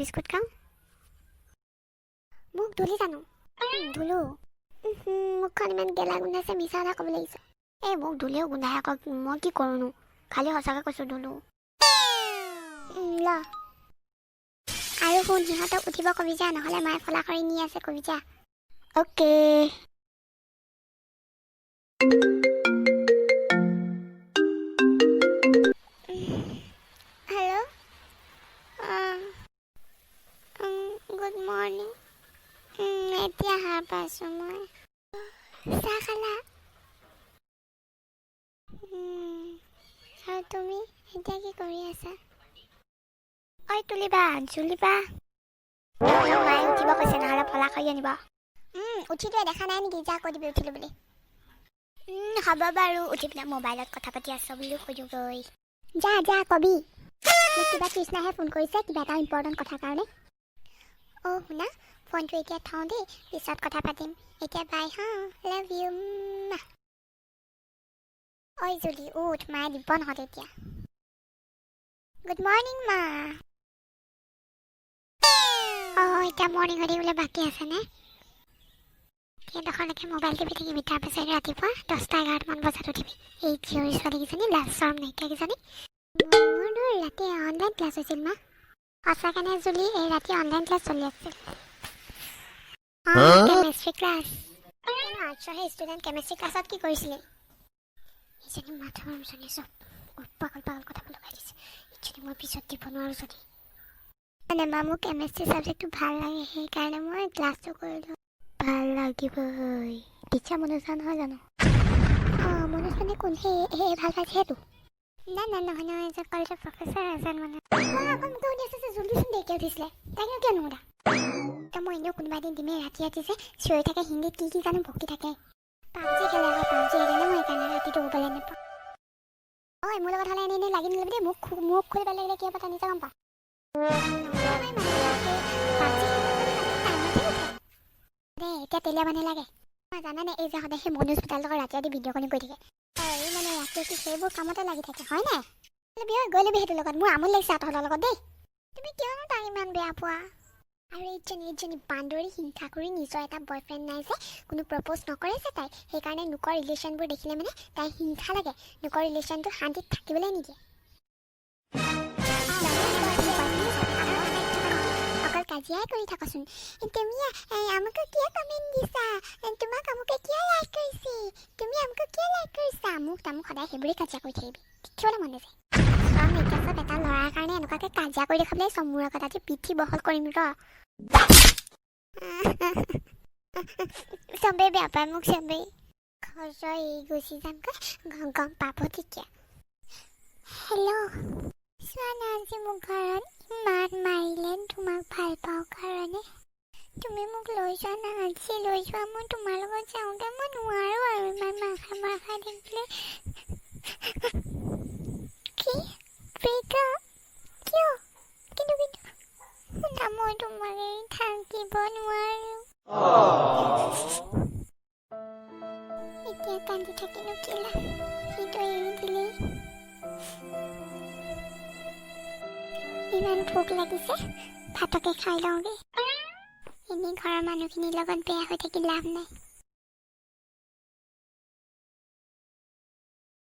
biscuit খাওঁ মোক ধুলি জানো ধুলো মুখখন ইমান গেলা গোন্ধাইছে মিছা এটা ক'ব লাগিছে এই মোক ধুলেও গোন্ধাই আকৌ মই কি কৰোঁনো খালি সঁচাকৈ কৈছোঁ ধুলো ল আৰু শুন সিহঁতক উঠিব কবি যা নহ'লে মায়ে ফলা কৰি নি আছে কবি যা অ'কে হেল্ল' গুড মৰ্ণিং এতিয়া সাৰ পাইছোঁ মই চাহ খালা আৰু তুমি এতিয়া কি কৰি আছা ঐ তুলিবা জুলিবা মায়ে উঠিব কৈছে নহ'লে ফলা কৰি আনিব উঠিটোৱে দেখা নাই নেকি যা কৈ দিবি উঠিলোঁ বুলি হ'ব বাৰু উঠি পেলাই মোবাইলত কথা পাতি আছ বুলিও কৈ দিওঁগৈ যা যা কবি মোক কিবা কৃষ্ণাহে ফোন কৰিছে কিবা এটা ইম্পৰ্টেণ্ট কথাৰ কাৰণে অ' শুনা ফোনটো এতিয়া থওঁ দেই পিছত কথা পাতিম এতিয়া বাই হা লাভ ইউ ঐ জুলি উঠ মায়ে দিব নহ'লে এতিয়া গুড মৰ্ণিং মা এতিয়া মৰ্ণিং হৈ থাকিবলৈ বাকী আছেনে সেইডোখৰলৈকে মোবাইল টিপি থাকিবি তাৰপিছত ৰাতিপুৱা 10-11মান বজাত উঠিবি এই জীয়ৰী ছোৱালীকেইজনী লাজ চৰম নাইকিয়াকেইজনী মোৰ ৰাতি অনলাইন ক্লাছ হৈছিল মা সঁচাকেনে জুলি এই ৰাতি অনলাইন ক্লাছ চলি আছিল কেমেষ্ট্ৰি ক্লাছ আৰ্টছৰহে ষ্টুডেণ্ট কেমেষ্ট্ৰি ক্লাছত কি কৰিছিলি ইজনী মাথা মাৰিজনী চব পাগল কথা লগাই দিছে ইজনী মই পিছত দিব নোৱাৰোঁ যদি মানে মা মোক কেমেষ্ট্ৰি ছাবজেক্টটো ভাল লাগে সেইকাৰণে মই ক্লাছটো কৰিলোঁ ভাল লাগিবই টিচাৰ মনোজ নহয় জানো মনোজ মানে কোন সেই ভাল পাইছে সেইটো নাই নহয় এজন কলেজৰ প্ৰফেচাৰ এজন মানে আকৌ মোক শুনি আছে যে জল্দিচোন দেৰিকৈ উঠিছিলে তাইনো কিয় নোসোধা মই এনেও কোনোবা এদিন দিমেই ৰাতি যে চিঞৰি থাকে হিন্দীত কি জানো ভক্তি থাকে পাবজি খেলে আকৌ পাবজি সেইকাৰণে মই সেইকাৰণে ৰাতিটো শুবলৈ নাপাওঁ ঐ মোৰ লগত হ'লে এনেই লাগি নিলে দেই মোক খুলিব লাগিলে কিয় পতা নিজে গম পা এতিয়া তেলীয়া মানুহ লাগে জানানে এই যে সদায় সেই মনোজ পিতালৰ লগত ৰাতি ভিডিঅ' কলিং কৰি থাকে মানে ৰাতি সেইবোৰ কামতে লাগি থাকে হয় নাই গৈ ল'বি সেইটোৰ লগত মোৰ আমনি লাগিছে তহঁতৰ লগত দেই তুমি কিয়নো তাক ইমান বেয়া পোৱা আৰু এইজনী বান্দৰী হিংসা কৰি নিজৰ এটা বয়ফ্ৰেণ্ড নাই যে কোনো প্ৰপ'জ নকৰে যে তাই সেইকাৰণে লোকৰ ৰিলেশ্যনবোৰ দেখিলে মানে তাই হিংসা লাগে লোকৰ ৰিলেশ্যনটো শান্তিত থাকিবলৈ নিদিয়ে অকল কাজিয়াই কৰি থাকচোন তুমি আমাক কিয় কমেণ্ট দিছা তোমাক আমুকে কিয় লাইক কৰিছে তুমি আমাক কিয় লাইক কৰিছা মোক তামোক সদায় সেইবোৰেই কাজিয়া কৰি থাকিবি দেখিবলৈ মন নাযায় চব মেকআপত এটা ল'ৰাৰ কাৰণে এনেকুৱাকৈ কাজিয়া কৰি দেখাবলৈ চব মোৰ আগত আজি পিঠি বহল কৰিম ৰ চবেই বেয়া পায় মোক চবেই ঘৰ এই গুচি যামগৈ গম পাব তেতিয়া হেল্ল' চোৱা না আজি মোক ঘৰত ইমান মাৰিলে তোমাক ভাল পাওঁ কাৰণে তুমি মোক লৈ যোৱা না আজি লৈ যোৱা মই তোমাৰ লগত যাওঁগৈ মই নোৱাৰোঁ আৰু ইমান মাৰ খাই থাকিলে কি ব্ৰেকআপ কিয় কিন্তু মই তোমাক এৰি থাকিব নোৱাৰোঁ এতিয়া কান্দি থাকিনো কি লাভ সিটো এৰি দিলেই ইমান ভোক লাগিছে ভাতকে খাই লওঁগে এনেই ঘৰৰ মানুহখিনিৰ লগত বেয়া হৈ থাকি লাভ নাই